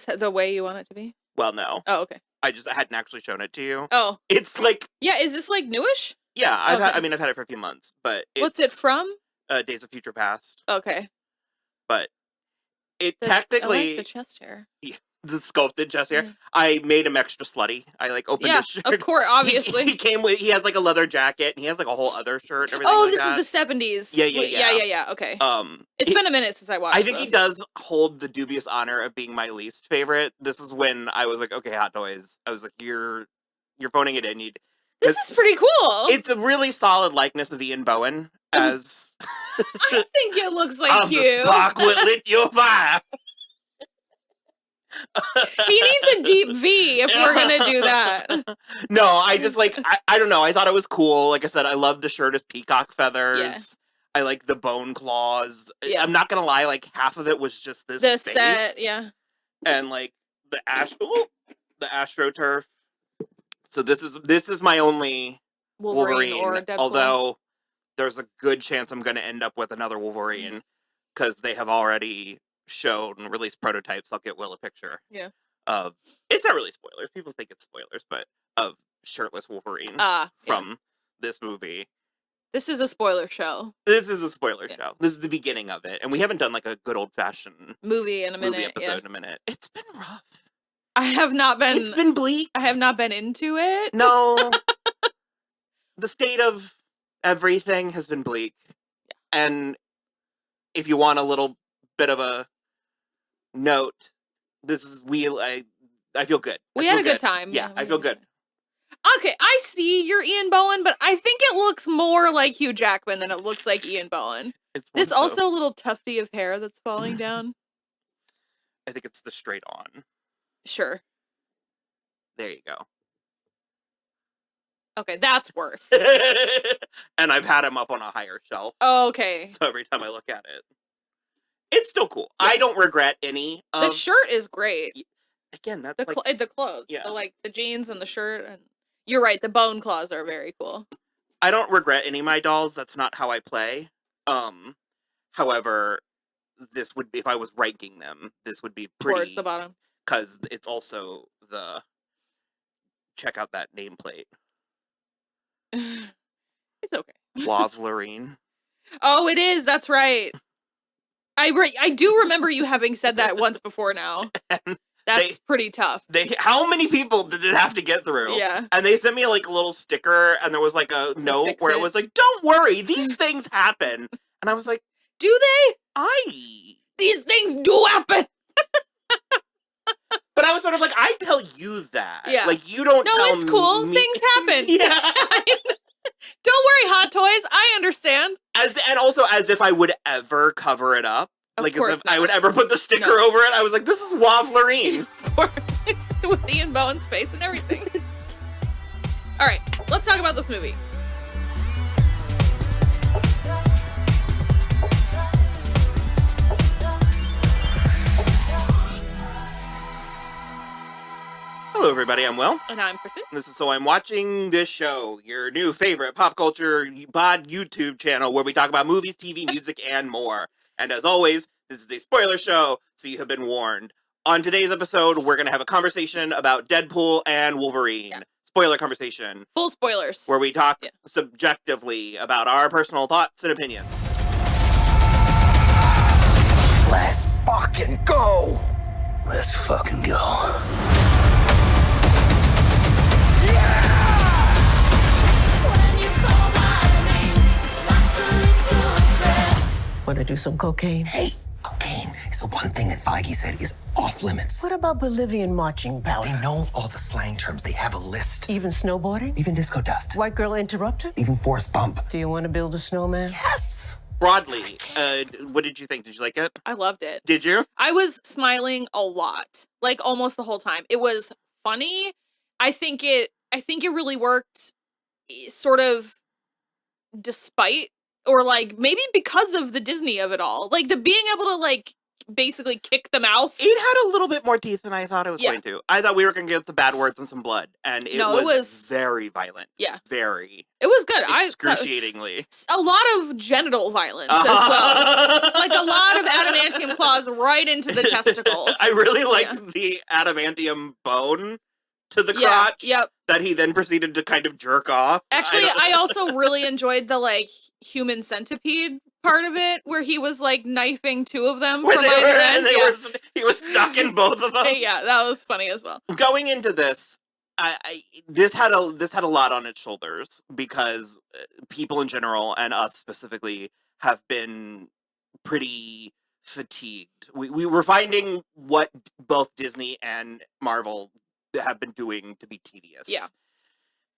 this the way you want it to be? Well, no. Oh, okay. I hadn't actually shown it to you. Oh. It's like... Yeah, is this like newish? Yeah, I've had it for a few months, but it's... What's it from? Days of Future Past. Okay. But it technically... I like the chest hair. Yeah, the sculpted chest hair. Yeah. I made him extra slutty. I like opened his shirt. Of course, obviously. He has like a leather jacket and he has like a whole other shirt and everything Oh, like this that. is the 70s. Yeah. Okay. It's been a minute since I watched I think this. he does hold the dubious honor of being my least favorite. This is when I was like, okay, Hot Toys. I was like, you're phoning it in. This is pretty cool. It's a really solid likeness of Ian Bohen as... I think it looks like I'm you. the spark will lit your fire. He needs a deep V if we're gonna do that. No, I just like I don't know. I thought it was cool. Like I said, I love the shirt as peacock feathers. Yeah. I like the bone claws. Yeah. I'm not gonna lie. Like half of it was just this. The face, set, yeah. And like the AstroTurf. So this is my only Wolverine or Deadpool. Although there's a good chance I'm gonna end up with another Wolverine because they have already shown and released prototypes. I'll get Will a picture. Yeah. It's not really spoilers. People think it's spoilers, but of shirtless Wolverine from this movie. This is a spoiler show. This is a spoiler show. This is the beginning of it, and we haven't done like a good old fashioned movie in a minute. Episode in a minute. It's been rough. I have not been. It's been bleak. I have not been into it. No. The state of everything has been bleak, and if you want a little bit of a note, I feel good. We had a good time. Yeah, I feel good. Okay, I see your Ian Bohen, but I think it looks more like Hugh Jackman than it looks like Ian Bohen. There's also a little tufty of hair that's falling down. I think it's the straight on. Sure. There you go. Okay, that's worse. And I've had him up on a higher shelf. Oh, okay. So every time I look at it, it's still cool. Yeah. I don't regret any of... The shirt is great. Again, that's the clothes. Yeah. The jeans and the shirt. And you're right, the bone claws are very cool. I don't regret any of my dolls. That's not how I play. However, this would be, if I was ranking them, this would be pretty... Towards the bottom. Because it's also the... Check out that nameplate. It's okay. Wolverine. Oh, it is. That's right. I do remember you having said that once before now. That's pretty tough. How many people did it have to get through? Yeah. And they sent me like a little sticker and there was like a note where it was like, don't worry, these things happen. And I was like, do they? These things do happen. But I was sort of like, I tell you that. Yeah. Like, you don't tell me. No, it's cool. Things happen. Yeah. Don't worry, Hot Toys. I understand. And also as if I would ever cover it up. Like, as if I would ever put the sticker over it. I was like, this is Wolverine. With Ian Bohen's face and everything. All right, let's talk about this movie. Hello, everybody. I'm Will. And I'm Kristen. This is So I'm Watching This Show, your new favorite pop culture pod YouTube channel where we talk about movies, TV, music, and more. And as always, this is a spoiler show, so you have been warned. On today's episode, we're going to have a conversation about Deadpool and Wolverine. Yeah. Spoiler conversation. Full spoilers. Where we talk subjectively about our personal thoughts and opinions. Let's fucking go! Let's fucking go. Want to do some cocaine? Hey, cocaine is the one thing that Feige said is off limits. What about Bolivian marching powder? They know all the slang terms. They have a list. Even snowboarding? Even disco dust. White girl interrupter? Even forest bump. Do you want to build a snowman? Yes! Broadly, what did you think? Did you like it? I loved it. Did you? I was smiling a lot, like almost the whole time. It was funny. I think it really worked sort of despite, or like maybe because of the Disney of it all. Like the being able to like basically kick the mouse. It had a little bit more teeth than I thought it was going to. I thought we were going to get the bad words and some blood, and it was very violent. Yeah. Very. It was good. Excruciatingly. A lot of genital violence as well. Like a lot of adamantium claws right into the testicles. I really liked the adamantium bone to the crotch that he then proceeded to kind of jerk off. Actually, I also really enjoyed the like human centipede part of it where he was like knifing two of them from either end. He was stuck in both of them. Yeah, that was funny as well. Going into this, this had a lot on its shoulders because people in general and us specifically have been pretty fatigued. We were finding what both Disney and Marvel have been doing to be tedious. Yeah.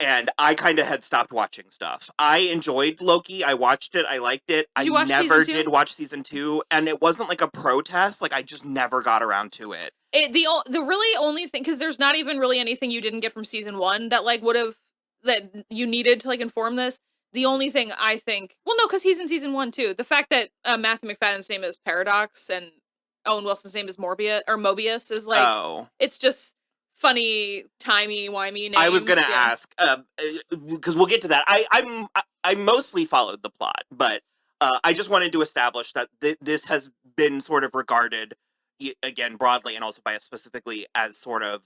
And I kind of had stopped watching stuff. I enjoyed Loki. I watched it. I liked it. Did you watch never season 2? did watch season 2, and it wasn't like a protest. Like I just never got around to it. The really only thing, because there's not even really anything you didn't get from season 1 that like that you needed to like inform this. The only thing I think, well, no, because he's in season 1 too. The fact that Matthew McFadden's name is Paradox and Owen Wilson's name is Mobius is like, it's just funny, timey-wimey names. I was gonna ask, because we'll get to that. I mostly followed the plot, but I just wanted to establish that this has been sort of regarded, again, broadly and also by us specifically, as sort of,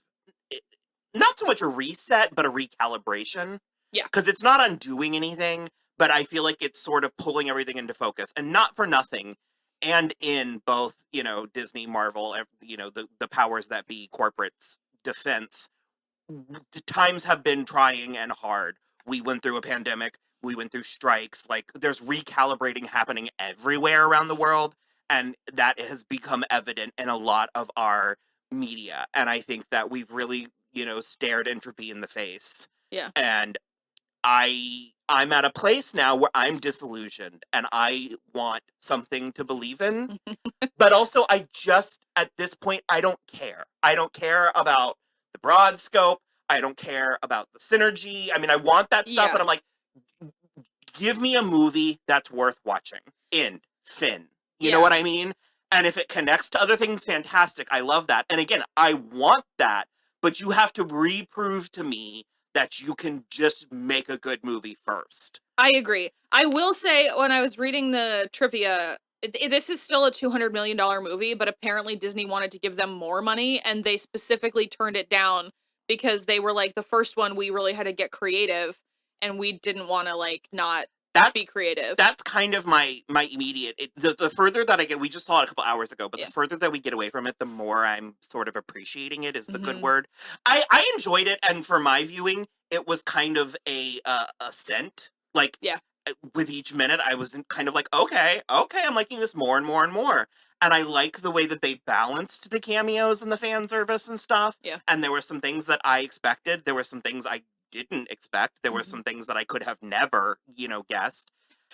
not so much a reset, but a recalibration. Yeah. Because it's not undoing anything, but I feel like it's sort of pulling everything into focus. And not for nothing, and in both, Disney, Marvel, the powers that be, corporates, defense, times have been trying and hard. We went through a pandemic, we went through strikes, like there's recalibrating happening everywhere around the world, and that has become evident in a lot of our media. And I think that we've really, stared entropy in the face. Yeah. And I'm at a place now where I'm disillusioned and I want something to believe in. But also at this point, I don't care. I don't care about the broad scope. I don't care about the synergy. I mean, I want that stuff, but I'm like, give me a movie that's worth watching. End. Fin. You know what I mean? And if it connects to other things, fantastic. I love that. And again, I want that, but you have to reprove to me that you can just make a good movie first. I agree. I will say, when I was reading the trivia, this is still a $200 million movie, but apparently Disney wanted to give them more money, and they specifically turned it down because they were like, the first one, we really had to get creative, and we didn't want to, like, not be creative. That's kind of my immediate... The further that I get... We just saw it a couple hours ago, but the further that we get away from it, the more I'm sort of appreciating it, is the good word. I enjoyed it, and for my viewing, it was kind of a ascent. Like, with each minute, I was kind of like, okay, I'm liking this more and more and more. And I like the way that they balanced the cameos and the fan service and stuff. Yeah. And there were some things that I expected. There were some things I didn't expect. There were some things that I could have never, guessed.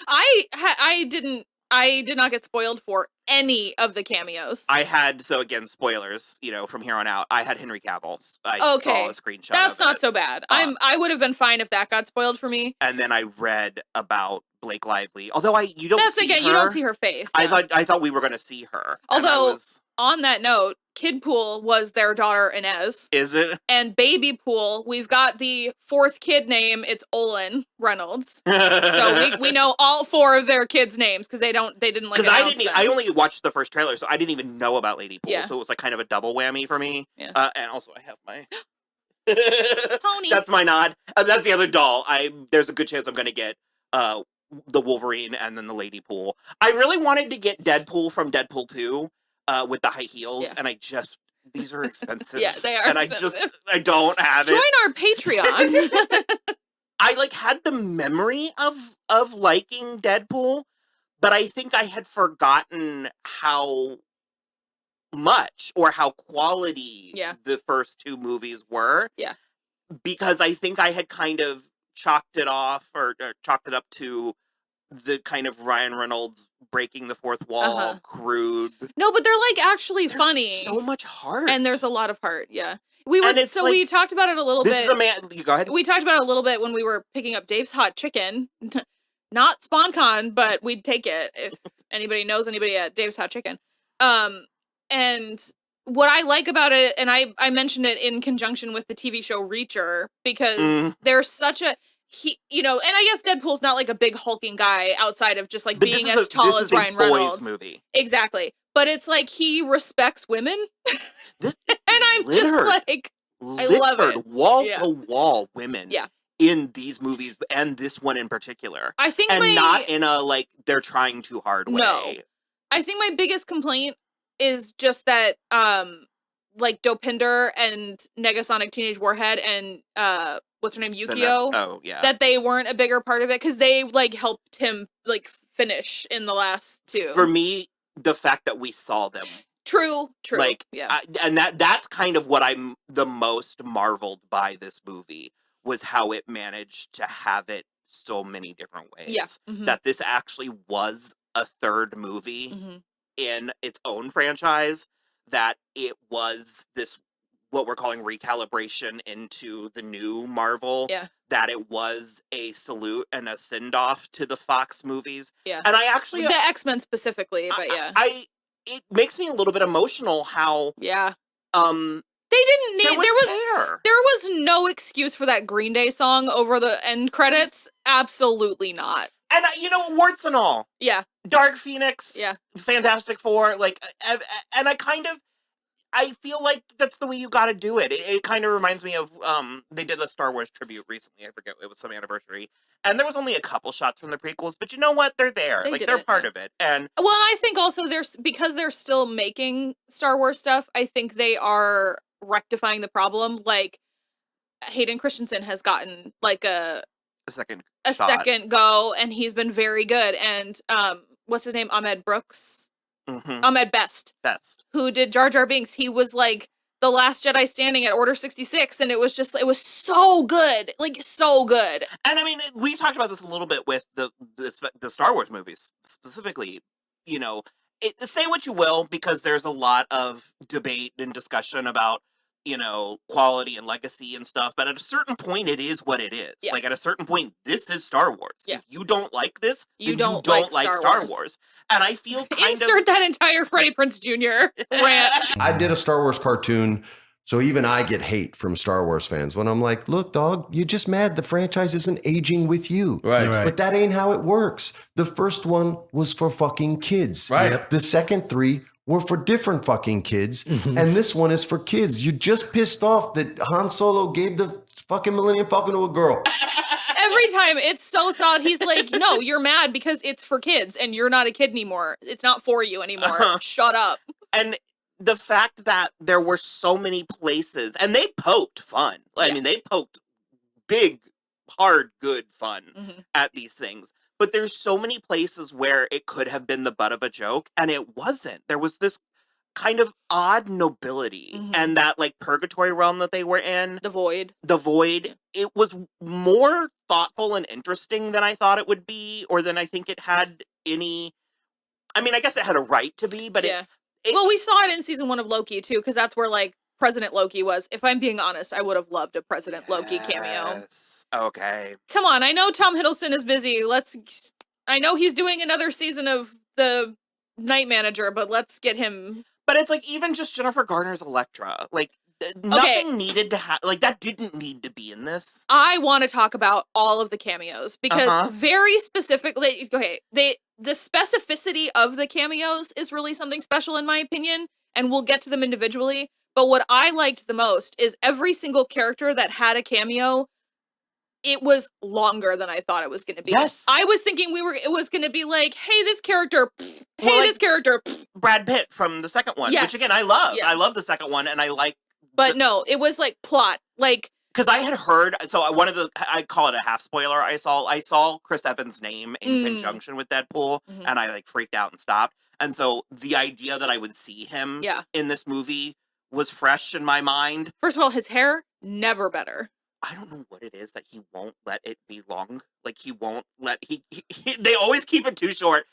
I did not get spoiled for any of the cameos. I had, so again, spoilers, from here on out, I had Henry Cavill's. I saw a screenshot That's of not it. so bad. I would have been fine if that got spoiled for me. And then I read about Blake Lively. Although you don't see her. You don't see her face. Yeah. I thought we were going to see her. Although, on that note, Kid Pool was their daughter Inez. Is it? And Baby Pool, we've got the fourth kid name. It's Olin Reynolds. So we know all 4 of their kids' names because they didn't like. Because I only watched the first trailer, so I didn't even know about Lady Pool. Yeah. So it was like kind of a double whammy for me. Yeah. And also I have my pony. That's my nod. That's the other doll. There's a good chance I'm going to get the Wolverine and then the Lady Pool. I really wanted to get Deadpool from Deadpool 2. With the high heels, and these are expensive. Yeah, they are. And expensive. I don't have it. Join our Patreon. I had the memory of liking Deadpool, but I think I had forgotten how much or how quality the first 2 movies were. Yeah. Because I think I had kind of chalked it off or chalked it up to the kind of Ryan Reynolds breaking the fourth wall, crude. No, but they're like actually funny. So much heart. And there's a lot of heart, yeah. We talked about it a little bit. This is a man, go ahead. We talked about it a little bit when we were picking up Dave's Hot Chicken. Not SpawnCon, but we'd take it if anybody knows anybody at Dave's Hot Chicken. And what I like about it, and I mentioned it in conjunction with the TV show Reacher, because there's such a and I guess Deadpool's not like a big hulking guy outside of just like being as tall as Ryan Reynolds. Boys movie. Exactly. But it's like he respects women. This and I'm just like, I love it. Wall to wall women. Yeah. In these movies, and this one in particular. I think not in a like they're trying too hard way. No. I think my biggest complaint is just that like Dopinder and Negasonic Teenage Warhead and what's her name, Yukio? Oh, yeah. That they weren't a bigger part of it because they like helped him like finish in the last two. For me, the fact that we saw them. True. Like, yeah. And that's kind of what I'm the most marveled by this movie, was how it managed to have it so many different ways. Yeah. That this actually was a third movie in its own franchise, that it was this, what we're calling recalibration into the new Marvel. Yeah. That it was a salute and a send-off to the Fox movies. Yeah. And I actually... The X-Men specifically, but yeah. It makes me a little bit emotional how... Yeah. They didn't need... There was no excuse for that Green Day song over the end credits. Absolutely not. And, warts and all. Yeah. Dark Phoenix. Yeah. Fantastic Four. Like, and I feel like that's the way you gotta do it. It kind of reminds me of, they did a Star Wars tribute recently. I forget, it was some anniversary. And there was only a couple shots from the prequels, but you know what? They're there. They're part of it. And I think also because they're still making Star Wars stuff, I think they are rectifying the problem. Like, Hayden Christensen has gotten like a second go, and he's been very good. And what's his name? Ahmed Brooks? Ahmed Best, who did Jar Jar Binks. He was like the last Jedi standing at Order 66, and it was so good, like so good. And I mean, we talked about this a little bit with the Star Wars movies specifically. Say what you will, because there's a lot of debate and discussion about quality and legacy and stuff, but at a certain point it is what it is. Yeah. Like, at a certain point, this is Star Wars. Yeah. If you don't like this, you don't like Star Wars. And I feel insert that entire Freddie Prinze Jr. rant. I did a Star Wars cartoon, so even I get hate from Star Wars fans when I'm like, look, dog, you're just mad the franchise isn't aging with you. Right. But that ain't how it works. The first one was for fucking kids. Right. Yep. The second three were for different fucking kids. And this one is for kids. You just pissed off that Han Solo gave the fucking Millennium Falcon to a girl. Every time, it's so solid. He's like, no, you're mad because it's for kids and you're not a kid anymore. It's not for you anymore. Shut up. And the fact that there were so many places, and they poked fun. I mean, they poked big, hard, good fun at these things. But there's so many places where it could have been the butt of a joke, and it wasn't. There was this kind of odd nobility, and that like purgatory realm that they were in. The Void. It was more thoughtful and interesting than I thought it would be, or than I think it had any... I mean, I guess it had a right to be, but well, we saw it in season 1 of Loki, too, because that's where like President Loki was. If I'm being honest, I would have loved a President Loki cameo. Okay. Come on, I know Tom Hiddleston is busy. I know he's doing another season of The Night Manager, but let's get him. But it's like, even just Jennifer Garner's Elektra, like, nothing needed to have, like, that didn't need to be in this. I want to talk about all of the cameos, because very specifically, the specificity of the cameos is really something special in my opinion, and we'll get to them individually. But what I liked the most is every single character that had a cameo, it was longer than I thought it was going to be. Yes. I was thinking it was going to be like, hey, this character, this character. Brad Pitt from the second one, which again, I love. I love the second one, and I like. But no, it was like plot. Like, because I had heard, so I call it a half spoiler. I saw Chris Evans' name in conjunction with Deadpool, and I like freaked out and stopped. And so the idea that I would see him in this movie was fresh in my mind. First of all, his hair, never better. I don't know what it is that he won't let it be long. Like, he won't let, they always keep it too short.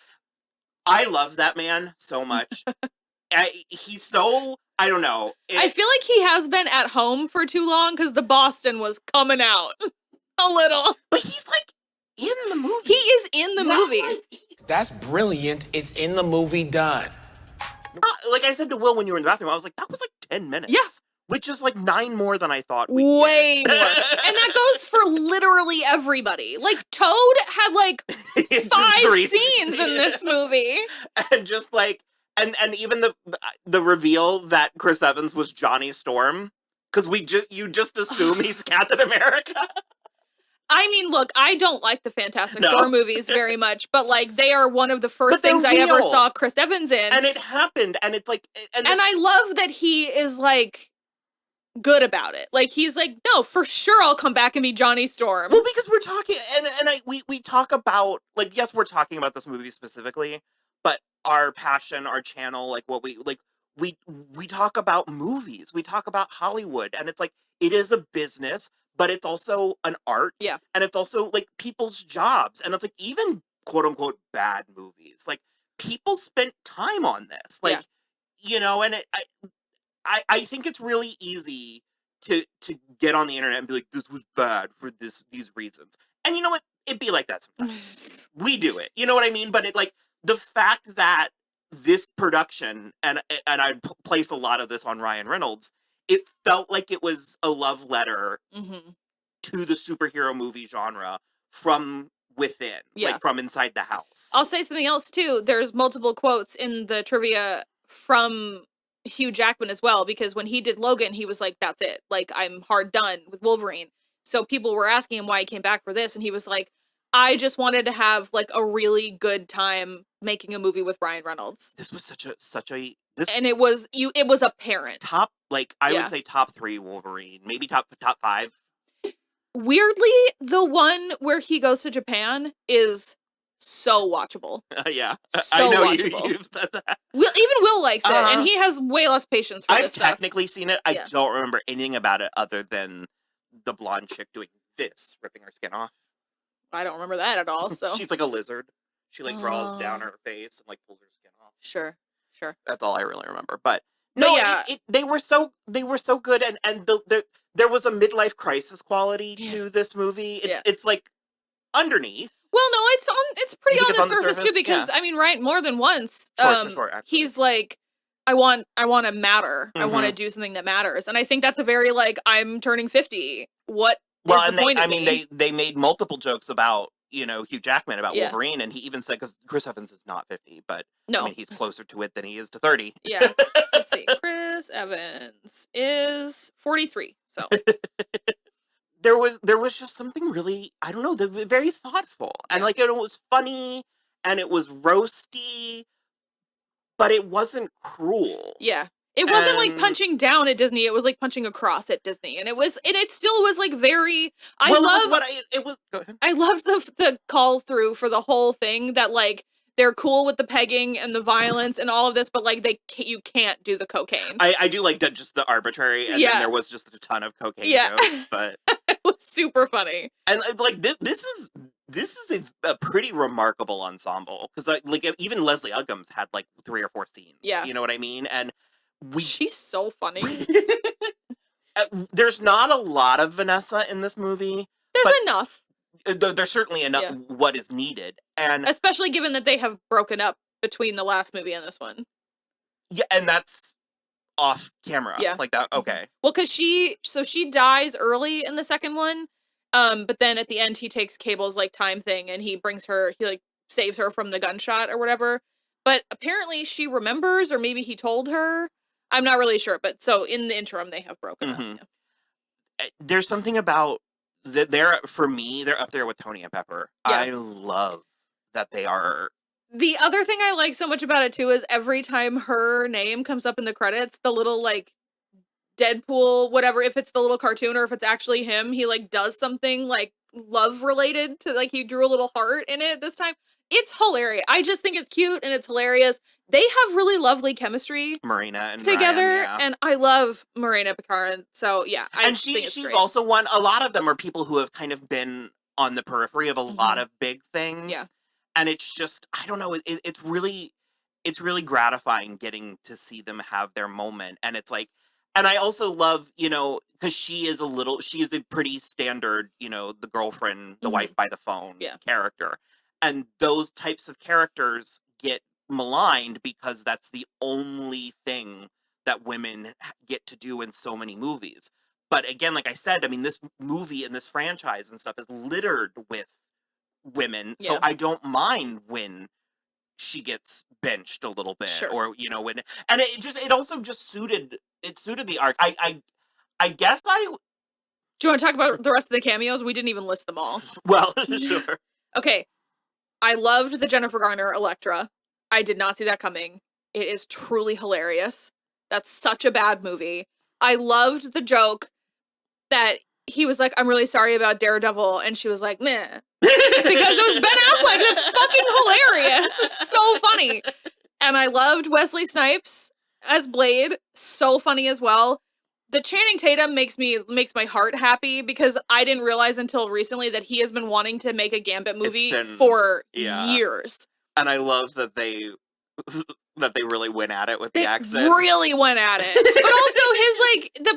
I love that man so much. He's so, I don't know. I feel like he has been at home for too long because the Boston was coming out a little. But he's like in the movie. He is in the movie. That's brilliant. It's in the movie done. Like I said to Will when you were in the bathroom, I was like, that was like 10 minutes. Yeah. Which is like 9 more than I thought we'd Way get. more. And that goes for literally everybody. Like, Toad had like 5 3 scenes in this movie. And just like, and even the reveal that Chris Evans was Johnny Storm, because you just assume he's Captain America. I mean, look, I don't like the Fantastic No. Four movies very much, but like they are one of the first But they're things I ever real. saw Chris Evans in. And it happened, and it's like, And I love that he is like good about it. Like he's like, no, for sure I'll come back and be Johnny Storm. well, because we're talking, we talk about, like, yes, we're talking about this movie specifically, but our passion, our channel, like what we talk about movies, we talk about Hollywood, and it's like, it is a business, but it's also an art. Yeah. And it's also like people's jobs. And it's like, even quote unquote bad movies, like people spent time on this. Like, you know, and I think it's really easy to get on the internet and be like, this was bad for these reasons. And you know what? It'd be like that sometimes. We do it. You know what I mean? But it, like, the fact that this production, and I place a lot of this on Ryan Reynolds, it felt like it was a love letter to the superhero movie genre from within, like from inside the house. I'll say something else too. There's multiple quotes in the trivia from Hugh Jackman as well, because when he did Logan, he was like, that's it. Like, I'm hard done with Wolverine. So people were asking him why he came back for this, and he was like, I just wanted to have like a really good time making a movie with Ryan Reynolds. This was and it was apparent. Top, like, I would say top 3 Wolverine, maybe top 5. Weirdly, the one where he goes to Japan is so watchable. Yeah, so I know watchable. you've said that. Even Will likes it, and he has way less patience for this stuff. I've technically seen it. I don't remember anything about it other than the blonde chick doing this, ripping her skin off. I don't remember that at all. So she's like a lizard. She like draws down her face and like pulls her skin off. Sure. That's all I really remember. But no, they were so good, and there was a midlife crisis quality to this movie. It's like underneath. Well, no, it's pretty on the surface too, because I mean, right, more than once, sure, he's like, I want to matter. I want to do something that matters, and I think that's a very like, I'm turning 50. What? Well, and they made multiple jokes about, you know, Hugh Jackman about Wolverine, and he even said, because Chris Evans is not 50, but I mean, he's closer to it than he is to 30. Yeah. Let's see. Chris Evans is 43. So there was just something really, I don't know, very thoughtful, and like it was funny, and it was roasty, but it wasn't cruel. Yeah. It wasn't like punching down at Disney. It was like punching across at Disney, and it still was like very. I loved the call through for the whole thing, that like they're cool with the pegging and the violence and all of this, but like you can't do the cocaine. I do like that, just the arbitrary, and then there was just a ton of cocaine jokes, but it was super funny. And like this is a pretty remarkable ensemble, because like even Leslie Uggams had like 3 or 4 scenes. Yeah, you know what I mean, and. She's so funny. There's not a lot of Vanessa in this movie. There's enough. There's certainly enough what is needed, and especially given that they have broken up between the last movie and this one. Yeah, and that's off camera. Yeah, like that. Okay. Well, because she dies early in the second one, but then at the end he takes Cable's like time thing, and he like saves her from the gunshot or whatever. But apparently she remembers, or maybe he told her. I'm not really sure, but so in the interim, they have broken up. Yeah. There's something about for me, they're up there with Tony and Pepper. Yeah. I love that they are. The other thing I like so much about it too is every time her name comes up in the credits, the little like Deadpool, whatever, if it's the little cartoon or if it's actually him, he like does something like love related to, like, he drew a little heart in it this time. It's hilarious. I just think it's cute and it's hilarious. They have really lovely chemistry, Marina and together, Ryan, and I love Marina Picard. So yeah, she's great. also one. A lot of them are people who have kind of been on the periphery of a lot of big things. Yeah, and it's just, I don't know. It's really gratifying getting to see them have their moment, and it's like. And I also love, you know, because she's a pretty standard, you know, the girlfriend, the wife by the phone character. And those types of characters get maligned because that's the only thing that women get to do in so many movies. But again, like I said, I mean, this movie and this franchise and stuff is littered with women, so Yeah. I don't mind when she gets benched a little bit, Sure. or when, and it also just suited the arc. I guess Do you want to talk about the rest of the cameos? We didn't even list them all. well, sure. Okay, I loved the Jennifer Garner Elektra. I did not see that coming. It is truly hilarious. That's such a bad movie. I loved the joke that he was like, I'm really sorry about Daredevil, and she was like, meh. Because it was Ben Affleck. That's fucking hilarious. It's so funny. And I loved Wesley Snipes as Blade. So funny as well. The Channing Tatum makes my heart happy because I didn't realize until recently that he has been wanting to make a Gambit movie for years. And I love that they really went at it with the accent. Really went at it. But also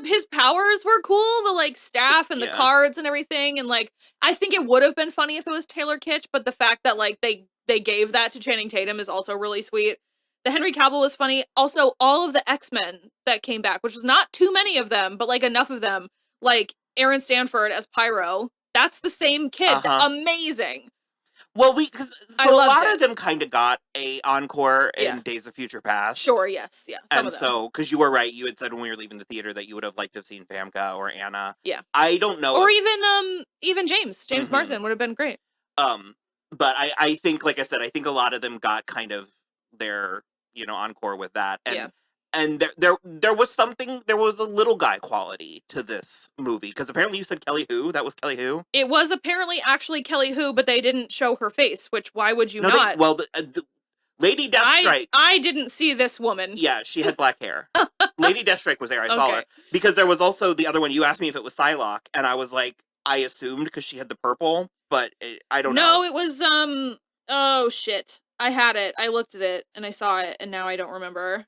his powers were cool, the like staff and the cards and everything, and like I think it would have been funny if it was Taylor Kitsch, but the fact that like they gave that to Channing Tatum is also really sweet. The Henry Cavill was funny. Also, all of the X-Men that came back, which was not too many of them, but like enough of them, like Aaron Stanford as Pyro. That's the same kid. Amazing. Well, because a lot of them kind of got a encore in Days of Future Past. Sure, yes, yeah. Some and so, because you were right, you had said when we were leaving the theater that you would have liked to have seen Famke or Anna. Yeah. I don't know. Or even James Marsden would have been great. But I think, like I said, I think a lot of them got kind of their, encore with that. And and there was a little guy quality to this movie, because apparently you said Kelly Hu. That was Kelly Hu. It was apparently actually Kelly Hu, but they didn't show her face. Which why would you not? The Lady Deathstrike. I didn't see this woman. Yeah, she had black hair. Lady Deathstrike was there. I saw her because there was also the other one. You asked me if it was Psylocke, and I was like, I assumed because she had the purple, but I don't know. No, it was oh shit. I had it. I looked at it and I saw it, and now I don't remember.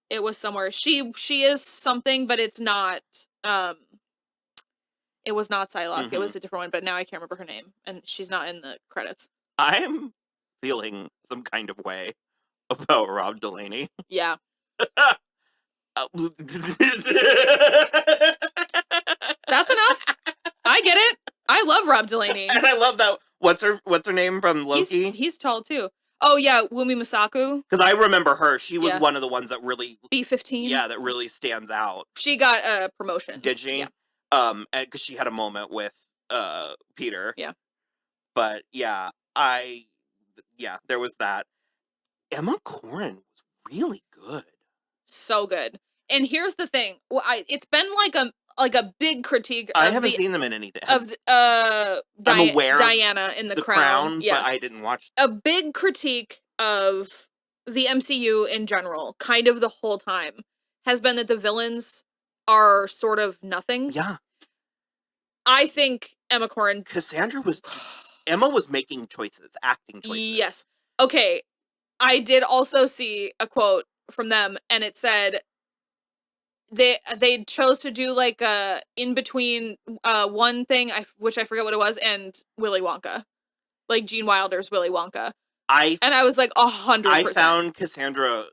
It was somewhere. She is something, but it's not. It was not Psylocke. It was a different one, but now I can't remember her name, and she's not in the credits. I'm feeling some kind of way about Rob Delaney. Yeah. That's enough. I get it. I love Rob Delaney, and I love that. What's her name from Loki? He's tall too. Oh yeah, Wumi Masaku. Because I remember her. She was one of the ones that really B-15. Yeah, that really stands out. She got a promotion. Did she? Yeah. Because she had a moment with Peter. Yeah. But yeah, there was that. Emma Corrin was really good. So good. And here's the thing. Well, it's been like a big critique. I haven't seen them in anything. I'm aware Diana in the Crown. But I didn't watch. A big critique of the MCU in general, kind of the whole time, has been that the villains are sort of nothing. Yeah. I think Emma Corrin. Emma was making choices, acting choices. Yes. Okay. I did also see a quote from them, and it said they chose to do like a in between one thing, which I forget what it was, and Willy Wonka, like Gene Wilder's Willy Wonka. And I was like 100%. I found Cassandra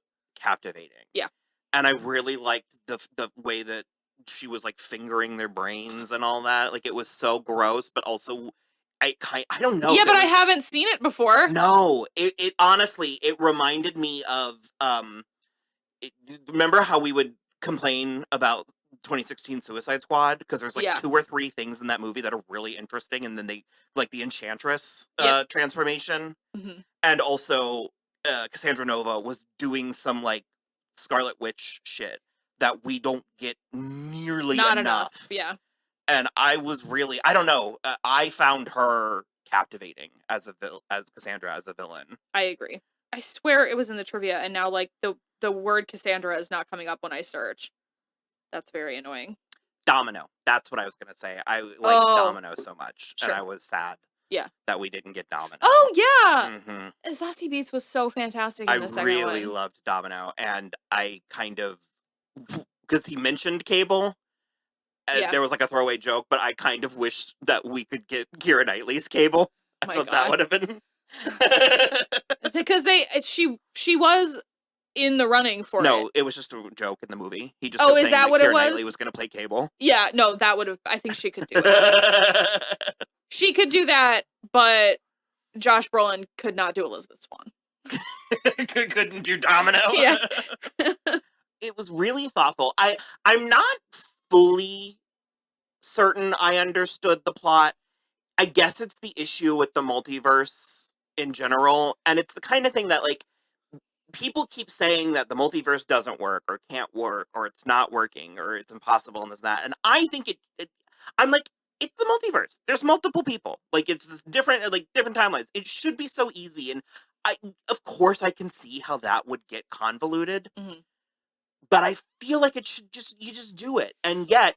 captivating. Yeah, and I really liked the way that she was like fingering their brains and all that. Like it was so gross, but also I don't know. Yeah, but I haven't seen it before. No, it honestly it reminded me of remember how we would complain about 2016 Suicide Squad because there's like 2 or 3 things in that movie that are really interesting, and then they like the Enchantress transformation, and also Cassandra Nova was doing some like Scarlet Witch shit that we don't get nearly enough. Yeah. And I was really, I don't know, I found her captivating as Cassandra as a villain. I agree. I swear it was in the trivia, and now like the word Cassandra is not coming up when I search. That's very annoying. Domino. That's what I was gonna say. I liked Domino so much, and I was sad. Yeah. That we didn't get Domino. Oh yeah. Zazie Beetz was so fantastic in the second one. I really loved Domino, and I kind of because he mentioned Cable. There was like a throwaway joke, but I kind of wish that we could get Keira Knightley's Cable. I thought that would have been Because she was in the running for it. No, it was just a joke in the movie. He just Oh, kept is saying that what it Keira Knightley was? was going to play Cable. Yeah, no, that would have. I think she could do it. She could do that, but Josh Brolin could not do Elizabeth Swann. Couldn't do Domino. Yeah. It was really thoughtful. I'm not fully certain I understood the plot. I guess it's the issue with the multiverse in general, and it's the kind of thing that, like, people keep saying that the multiverse doesn't work or can't work or it's not working or it's impossible and this and that. And I think I'm like, it's the multiverse. There's multiple people. Like, it's this different timelines. It should be so easy. And of course I can see how that would get convoluted, but I feel like you just do it. And yet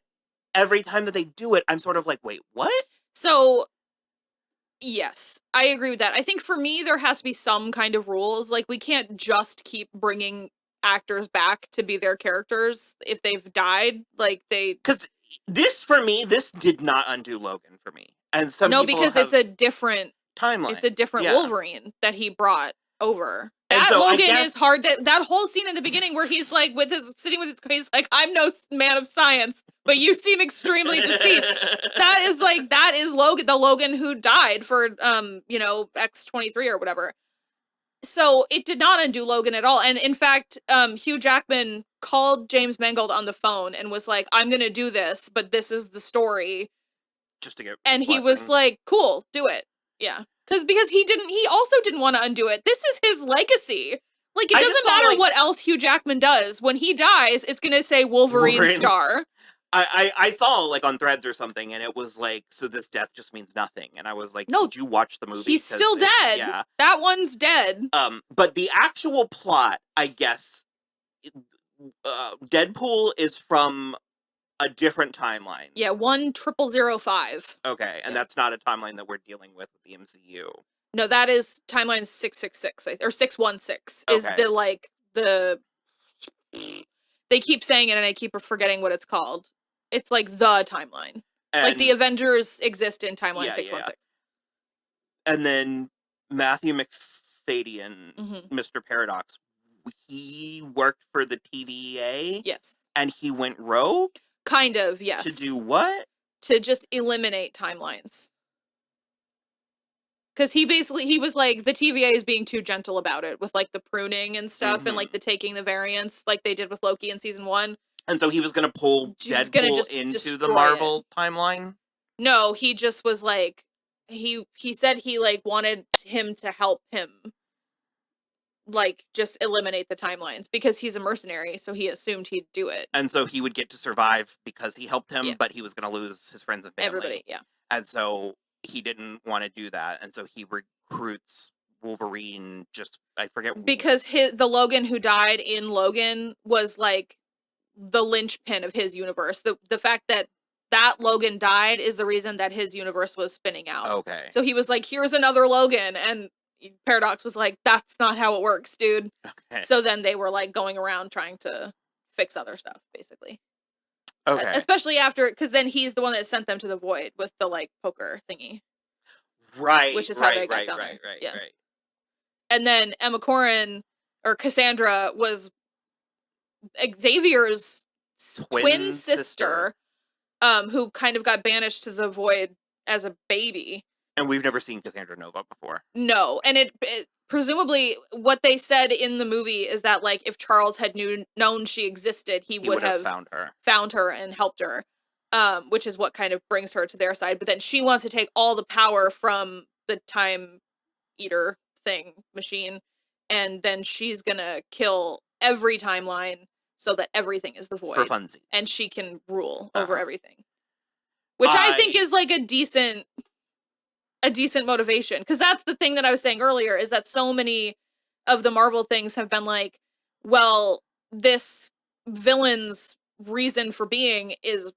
every time that they do it, I'm sort of like, wait, what? So, yes, I agree with that. I think for me, there has to be some kind of rules. Like, we can't just keep bringing actors back to be their characters if they've died. Like, Because this did not undo Logan for me. And some no, people because have it's a different timeline. It's a different Yeah. Wolverine that he brought over. And That so I Logan guess- is hard. That whole scene in the beginning where he's like sitting with his, he's like, I'm no man of science, but you seem extremely deceased. That is Logan, the Logan who died for X-23 or whatever. So it did not undo Logan at all. And in fact, Hugh Jackman called James Mangold on the phone and was like, I'm gonna do this, but this is the story. Just to get And he was blessing. like, cool, do it. Yeah. Because he also didn't want to undo it. This is his legacy. Like, it I just doesn't saw, matter like- what else Hugh Jackman does. When he dies, it's going to say Wolverine star. I saw, like, on Threads or something, and it was like, so this death just means nothing. And I was like, No, did you watch the movie? He's 'Cause still dead. Yeah. That one's dead. But the actual plot, I guess, Deadpool is from a different timeline. Yeah, 10005. Okay, and Yeah. that's not a timeline that we're dealing with the MCU. No, that is timeline 666 or 616 is Okay. they keep saying it and I keep forgetting what it's called. It's like the timeline. Like And- the Avengers exist in timeline Yeah, 616. And then Matthew McFadyen, Mhm. Mr. Paradox, he worked for the TVA. Yes. And he went rogue? Kind of, yes. To do what? To just eliminate timelines. Because he was like, the TVA is being too gentle about it with like the pruning and stuff and like the taking the variants like they did with Loki in season 1. And so he was going to pull He's gonna Deadpool just into destroy the Marvel timeline? No, he just was like, he said he like wanted him to help him like just eliminate the timelines because he's a mercenary, so he assumed he'd do it. And so he would get to survive because he helped him, Yeah. but he was going to lose his friends and family. Everybody, yeah. And so he didn't want to do that. And so he recruits Wolverine, I forget. Because the Logan who died in Logan was like the linchpin of his universe. The fact that Logan died is the reason that his universe was spinning out. Okay. So he was like, here's another Logan. And Paradox was like, that's not how it works, dude. Okay. So then they were like going around trying to fix other stuff, basically. Okay. Especially after, because then he's the one that sent them to the void with the like poker thingy. Right. Which is how they got down there. Right. And then Emma Corrin, or Cassandra, was Xavier's twin sister, who kind of got banished to the void as a baby. And we've never seen Cassandra Nova before. No, and it presumably what they said in the movie is that like if Charles had known she existed, he would have found her and helped her, which is what kind of brings her to their side. But then she wants to take all the power from the Time Eater machine, and then she's gonna kill every timeline so that everything is the void For funsies. and she can rule over everything, which I think is like a decent motivation, because that's the thing that I was saying earlier, is that so many of the Marvel things have been like, well, this villain's reason for being is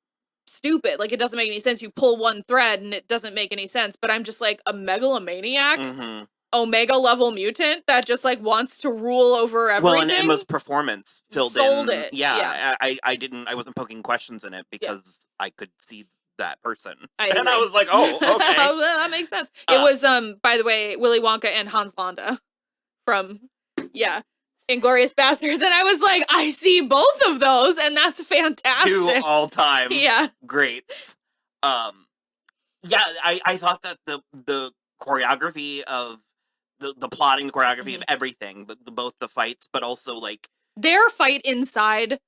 stupid, like it doesn't make any sense, you pull one thread and it doesn't make any sense. But I'm just like, a megalomaniac Omega level mutant that just like wants to rule over everything. Well, and Emma's performance filled Sold in. it. Yeah. I wasn't poking questions in it because I could see that person. I And I agree. was like, oh, okay. Well, that makes sense. It was, by the way, Willy Wonka and Hans Landa from, Inglourious Bastards. And I was like, I see both of those, and that's fantastic. 2 all-time Yeah. greats. I thought that the choreography of the plotting, the choreography of everything, both the fights, but also like Their fight inside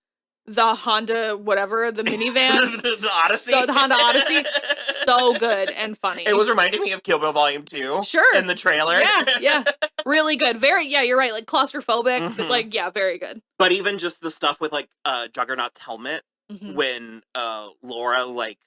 the Honda, whatever, the minivan. the Odyssey. So the Honda Odyssey, so good and funny. It was reminding me of Kill Bill Volume 2. Sure. In the trailer. Yeah. Really good. You're right. Like claustrophobic, but like, very good. But even just the stuff with like Juggernaut's helmet Mhm. when Laura like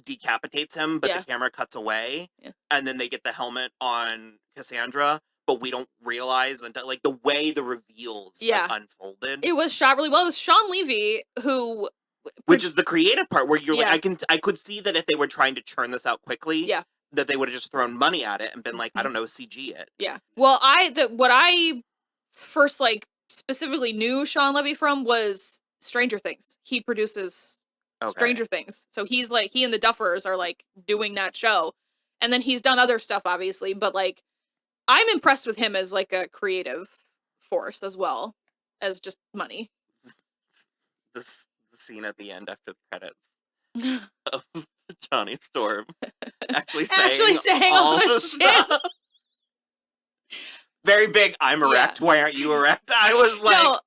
decapitates him, but Yeah. the camera cuts away, Yeah. and then they get the helmet on Cassandra, but we don't realize until like the way the reveals like, unfolded. It was shot really well. It was Sean Levy who, Which is the creative part where you're Yeah. like, I could see that if they were trying to churn this out quickly, that they would have just thrown money at it and been like, I don't know, CG it. Yeah. Well, what I first like specifically knew Sean Levy from was Stranger Things. He produces Stranger Things. So he's like, he and the Duffers are like doing that show. And then he's done other stuff, obviously, but like, I'm impressed with him as like a creative force as well as just money. The scene at the end after the credits of Johnny Storm actually saying all the stuff. Very big, I'm erect, why aren't you erect? I was like... No,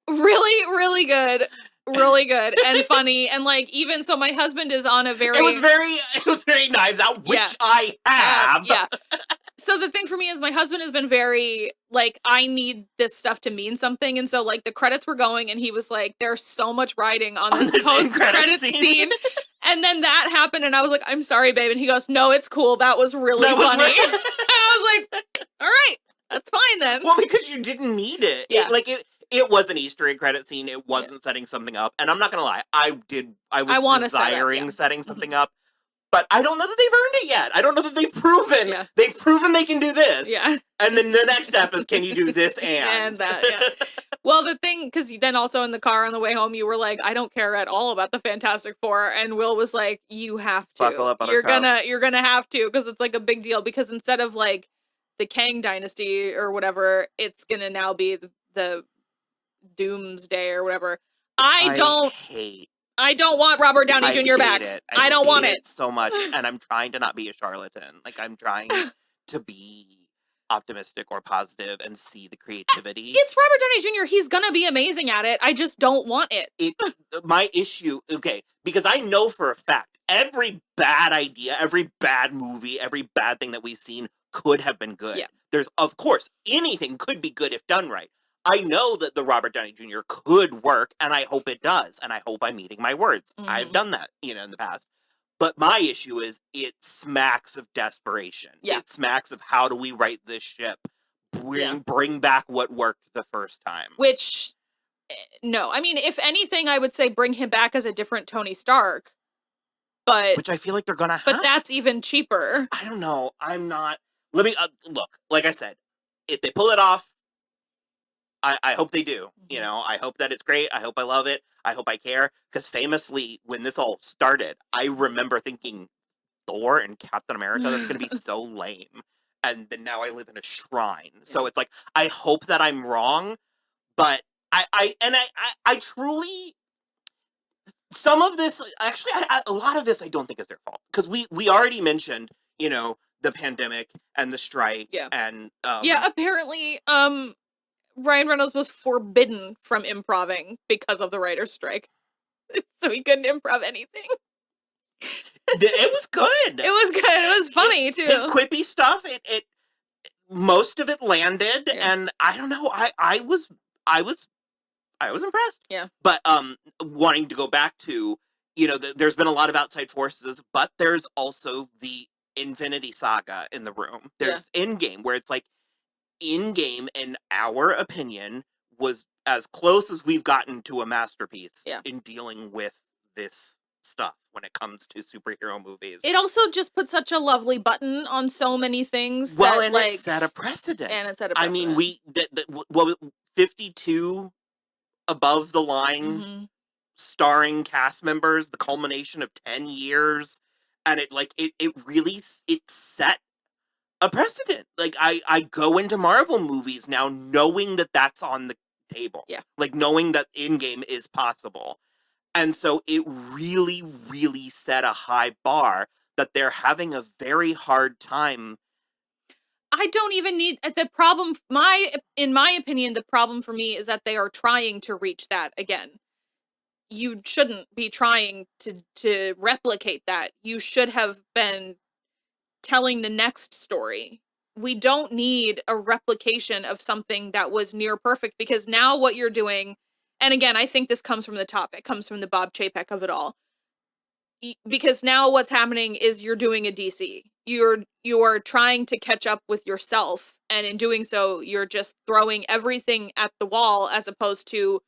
really, really good. Really good and funny. And like, even so my husband is on a very... It was very Knives Out, which I have. So the thing for me is my husband has been very, like, I need this stuff to mean something. And so, like, the credits were going and he was like, there's so much writing on this post-credit scene. And then that happened and I was like, I'm sorry, babe. And he goes, no, it's cool. That was really funny. And I was like, all right, that's fine then. Well, because you didn't need it. It was an Easter egg credit scene. It wasn't setting something up. And I'm not going to lie. I was desiring setting something up. But I don't know that they've earned it yet. I don't know that they've proven. Yeah. They've proven they can do this. Yeah. And then the next step is, can you do this and that? Yeah. Well, the thing, because then also in the car on the way home, you were like, I don't care at all about the Fantastic Four, and Will was like, you have to. Buckle up, you're gonna have to, because it's like a big deal. Because instead of like the Kang Dynasty or whatever, it's gonna now be the Doomsday or whatever. I don't want Robert Downey Jr. back. I don't want it so much, and I'm trying to not be a charlatan. Like, I'm trying to be optimistic or positive and see the creativity. It's Robert Downey Jr. He's gonna be amazing at it. I just don't want it. My issue, because I know for a fact every bad idea, every bad movie, every bad thing that we've seen could have been good. Yeah. There's, of course, anything could be good if done right. I know that the Robert Downey Jr. could work, and I hope it does, and I hope I'm eating my words. Mm-hmm. I've done that, in the past. But my issue is it smacks of desperation. Yeah. It smacks of how do we right this ship? Bring back what worked the first time. Which, no. I mean, if anything, I would say bring him back as a different Tony Stark. But which I feel like they're going to have. But that's even cheaper. I don't know. I'm not... Let me... look, like I said, if they pull it off, I hope they do. I hope that it's great. I hope I love it. I hope I care. Because famously, when this all started, I remember thinking Thor and Captain America, that's going to be so lame. And then now I live in a shrine. So it's like, I hope that I'm wrong. But I truly... Some of this, actually, a lot of this I don't think is their fault. Because we already mentioned, the pandemic and the strike. And apparently, Ryan Reynolds was forbidden from improving because of the writer's strike. So he couldn't improv anything. It was good. It was good. It was funny, too. His quippy stuff, it most of it landed, and I don't know, I was impressed. Yeah. But wanting to go back to, there's been a lot of outside forces, but there's also the Infinity Saga in the room. There's Endgame, where it's like, Endgame, in our opinion, was as close as we've gotten to a masterpiece in dealing with this stuff when it comes to superhero movies. It also just put such a lovely button on so many things. Well, that, and like, it set a precedent. I mean, 52 above the line starring cast members, the culmination of 10 years, and it really it set a precedent. Like I go into Marvel movies now knowing that that's on the table. Yeah. Like knowing that in-game is possible. And so it really, really set a high bar that they're having a very hard time. I don't even need the problem. In my opinion, the problem for me is that they are trying to reach that again. You shouldn't be trying to replicate that. You should have been telling the next story. We don't need a replication of something that was near perfect, because now what you're doing, and again, I think this comes from the top. It comes from the Bob Chapek of it all. Because now what's happening is you're doing a DC. You're trying to catch up with yourself, and in doing so, you're just throwing everything at the wall as opposed to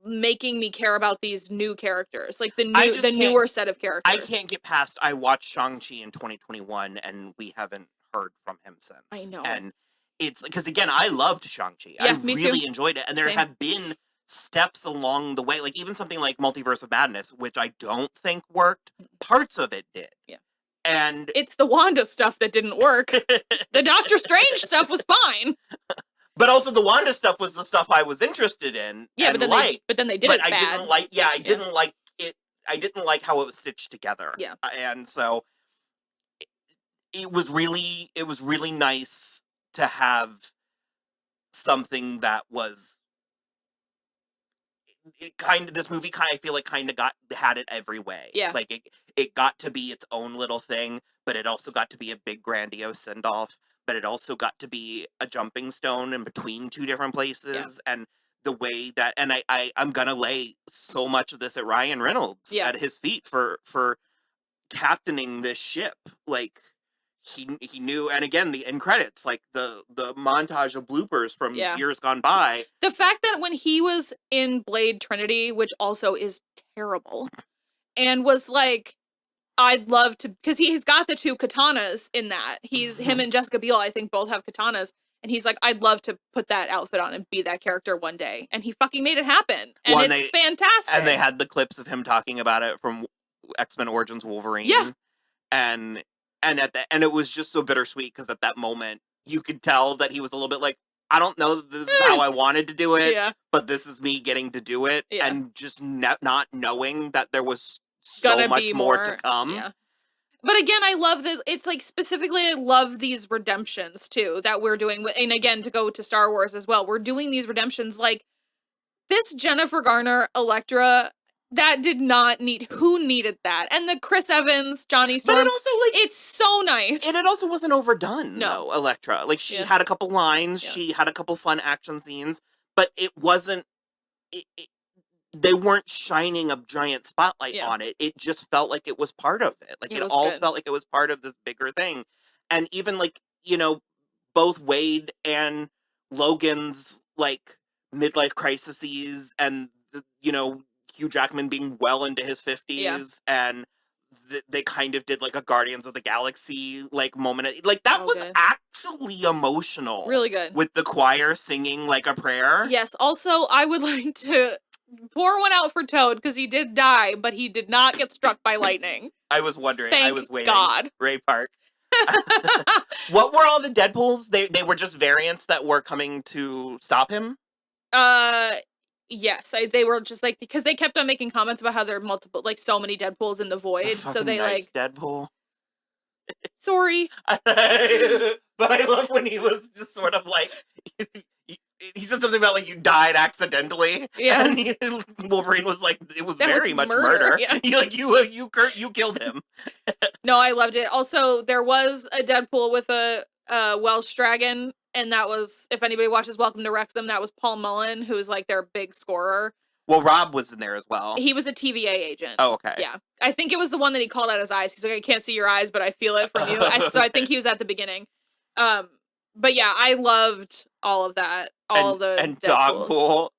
making me care about these new characters, like the newer set of characters. I can't get past. I watched Shang-Chi in 2021, and we haven't heard from him since. I know, and it's because again, I loved Shang-Chi. Yeah, I me really too. enjoyed it, and there Same. have been steps along the way, like even something like Multiverse of Madness, which I don't think worked. Parts of it did. Yeah. And it's the Wanda stuff that didn't work. The Doctor Strange stuff was fine. But also the Wanda stuff was the stuff I was interested in. Yeah, and but then they did it bad. I didn't like. Yeah, I didn't like it. I didn't like how it was stitched together. Yeah, and so it was really nice to have something that was. This movie I feel like had it every way. Yeah, like it got to be its own little thing, but it also got to be a big grandiose send off. But it also got to be a jumping stone in between two different places. Yeah. And the way that, and I'm gonna lay so much of this at Ryan Reynolds at his feet for captaining this ship. Like he knew, and again, the end credits, like the montage of bloopers from years gone by. The fact that when he was in Blade Trinity, which also is terrible, and was like, I'd love to, because he's got the two katanas in that. Him and Jessica Biel, I think, both have katanas. And he's like, I'd love to put that outfit on and be that character one day. And he fucking made it happen. And it's fantastic. And they had the clips of him talking about it from X-Men Origins Wolverine. Yeah. And it was just so bittersweet, because at that moment, you could tell that he was a little bit like, I don't know that this is how I wanted to do it, but this is me getting to do it. Yeah. And just not knowing that there was so much more to come. Yeah. But again, I love that it's like specifically, I love these redemptions too that we're doing. And again, to go to Star Wars as well, we're doing these redemptions like this Jennifer Garner Elektra that did not need, who needed that? And the Chris Evans, Johnny Storm, but it also, like, it's so nice. And it also wasn't overdone, no. though, Elektra. Like, she had a couple lines, she had a couple fun action scenes, but it wasn't, they weren't shining a giant spotlight on it. It just felt like it was part of it. Like, it all felt like it was part of this bigger thing. And even, like, you know, both Wade and Logan's, like, midlife crises and, you know, Hugh Jackman being well into his 50s and they kind of did, like, a Guardians of the Galaxy, like, moment. Like, that was actually emotional. Really good. With the choir singing, like, a prayer. Yes. Also, I would like to pour one out for Toad, because he did die, but he did not get struck by lightning. I was wondering. Thank I was waiting. God. Ray Park. What were all the Deadpools? They were just variants that were coming to stop him? Yes. They were just like, because they kept on making comments about how there are multiple, like, so many Deadpools in the void. So they nice Deadpool. Sorry. But I love when he was just sort of like, he said something about, like, you died accidentally. Yeah. And Wolverine was like, it was very much murder. Yeah. You killed him. No, I loved it. Also, there was a Deadpool with a Welsh dragon, and that was, if anybody watches Welcome to Wrexham, that was Paul Mullen, who's like their big scorer. Well, Rob was in there as well. He was a TVA agent. Oh, okay. Yeah. I think it was the one that he called out his eyes. He's like, I can't see your eyes, but I feel it from you. So I think he was at the bebeginning. But yeah, I loved all of that. All the and Dogpool.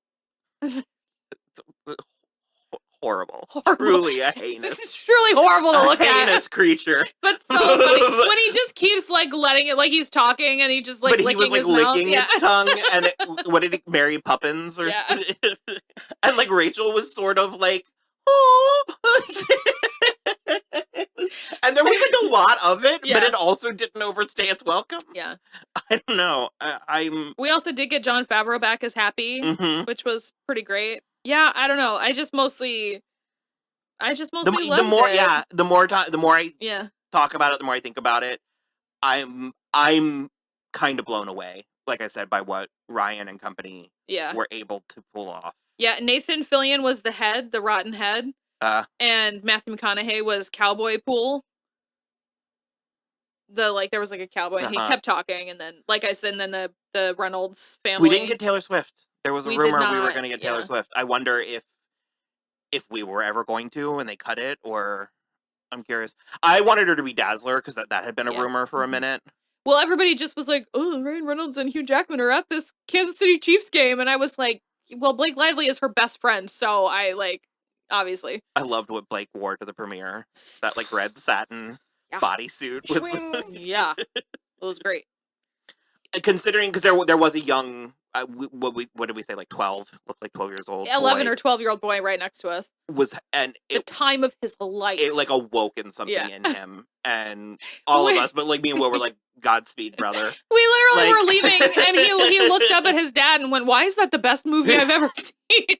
horrible. Horrible. Truly a This heinous, is truly horrible to look at. heinous creature. But so funny when he just keeps like letting it, like he's talking and he just like But he licking was like his mouth. licking Yeah. its tongue, and what did he, Mary Poppins or Yeah. and like Rachel was sort of like, oh, and there was like a lot of it, Yeah. but it also didn't overstay its welcome. Yeah. I don't know. I'm. We also did get Jon Favreau back as Happy, Mhm. which was pretty great. Yeah, I don't know. I just mostly The loved more, it. yeah, the more I Yeah. talk about it, the more I think about it. I'm kind of blown away, like I said, by what Ryan and company Yeah. were able to pull off. Yeah, Nathan Fillion was the head, the rotten head, and Matthew McConaughey was Cowboy Pool. There was like a cowboy and he kept talking, and then like I said, and then the Reynolds family. We didn't get Taylor Swift. There was a We did rumor we were not, going to get Taylor yeah. Swift. I wonder if we were ever going to and they cut it, or I'm curious. I wanted her to be Dazzler because that had been a Yeah. rumor for a minute. Well, everybody just was like, "Oh, Ryan Reynolds and Hugh Jackman are at this Kansas City Chiefs game," and I was like, "Well, Blake Lively is her best friend, so I like, obviously." I loved what Blake wore to the premiere. That like red satin Yeah. bodysuit with Yeah, it was great. considering because there was a young what did we say, like 12, looked like 12 years old, 11 boy or 12-year-old boy right next to us. was, and The it time of his life. like awoken something Yeah. in him, and all of us, but like me and Will were like, Godspeed, brother. We literally like- were leaving, and he looked up at his dad and went, "Why is that the best movie I've ever seen?"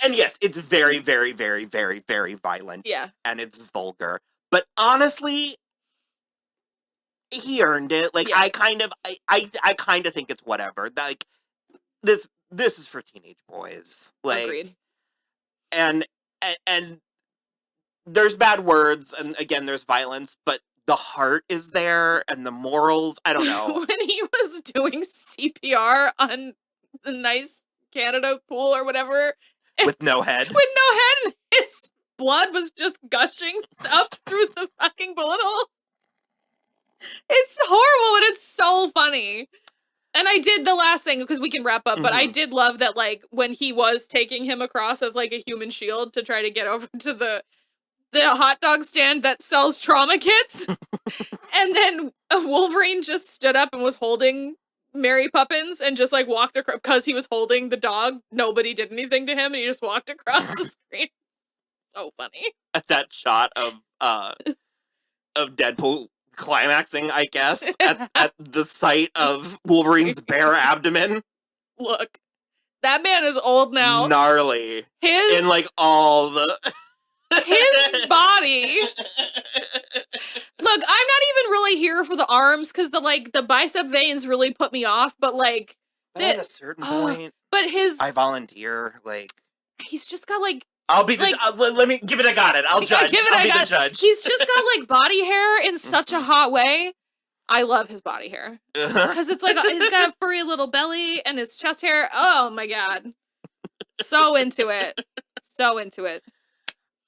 And yes, it's very, very, very, very, very violent. Yeah. And it's vulgar. But honestly, he earned it. Like, Yeah. I kind of think it's whatever. Like, this is for teenage boys. Like, Agreed. and there's bad words, and again, there's violence, but the heart is there, and the morals. I don't know. When he was doing CPR on the nice Canada pool or whatever, With no head. with no head, his blood was just gushing up through the fucking bullet hole. It's horrible, but it's so funny. And I did the last thing, because we can wrap up, but I did love that, like, when he was taking him across as, like, a human shield to try to get over to the hot dog stand that sells trauma kits. And then Wolverine just stood up and was holding Mary Poppins and just, like, walked across, because he was holding the dog. Nobody did anything to him, and he just walked across the screen. So funny. That shot of Deadpool climaxing, I guess, at the sight of Wolverine's bare abdomen. Look, that man is old now. Gnarly. His In like all the his body. Look, I'm not even really here for the arms, because the bicep veins really put me off, but like But at a certain point, but his I volunteer. Like, he's just got like I'll be the. like- let me give it a got it. I'll judge. I'll be the judge. He's just got like body hair in such a hot way. I love his body hair, because it's like he's got a furry little belly and his chest hair. Oh my god, so into it, so into it.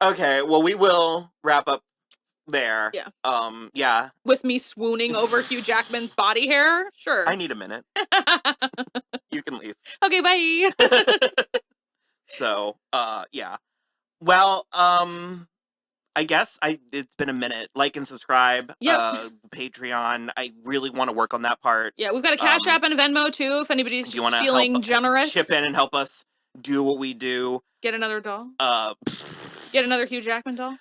Okay, well, we will wrap up there. Yeah. Yeah. With me swooning over Hugh Jackman's body hair, sure. I need a minute. You can leave. Okay, bye. So, yeah. Well, I guess it's been a minute. Like and subscribe. Yep. Patreon. I really want to work on that part. Yeah, we've got a Cash App and a Venmo too. If anybody's If you just want to feeling generous, chip in and help us do what we do. get another doll. Uh, Get another Hugh Jackman doll.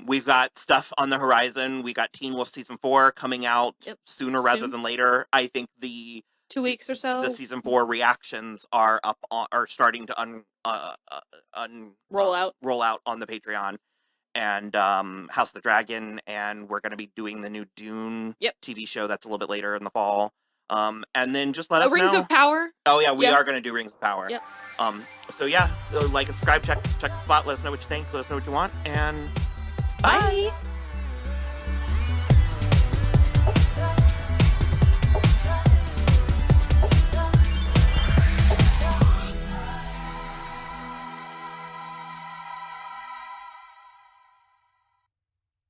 We've got stuff on the horizon. We got Teen Wolf season 4 coming out sooner rather Soon. than later. I think the 2 weeks or so. the season 4 reactions are starting to Roll out. roll out on the Patreon, and House of the Dragon, and we're going to be doing the new Dune TV show that's a little bit later in the fall. And then just let us Rings know. of Power. Oh yeah, we are going to do Rings of Power. Yep. So yeah, like and subscribe, check the spot, let us know what you think, let us know what you want, and Bye.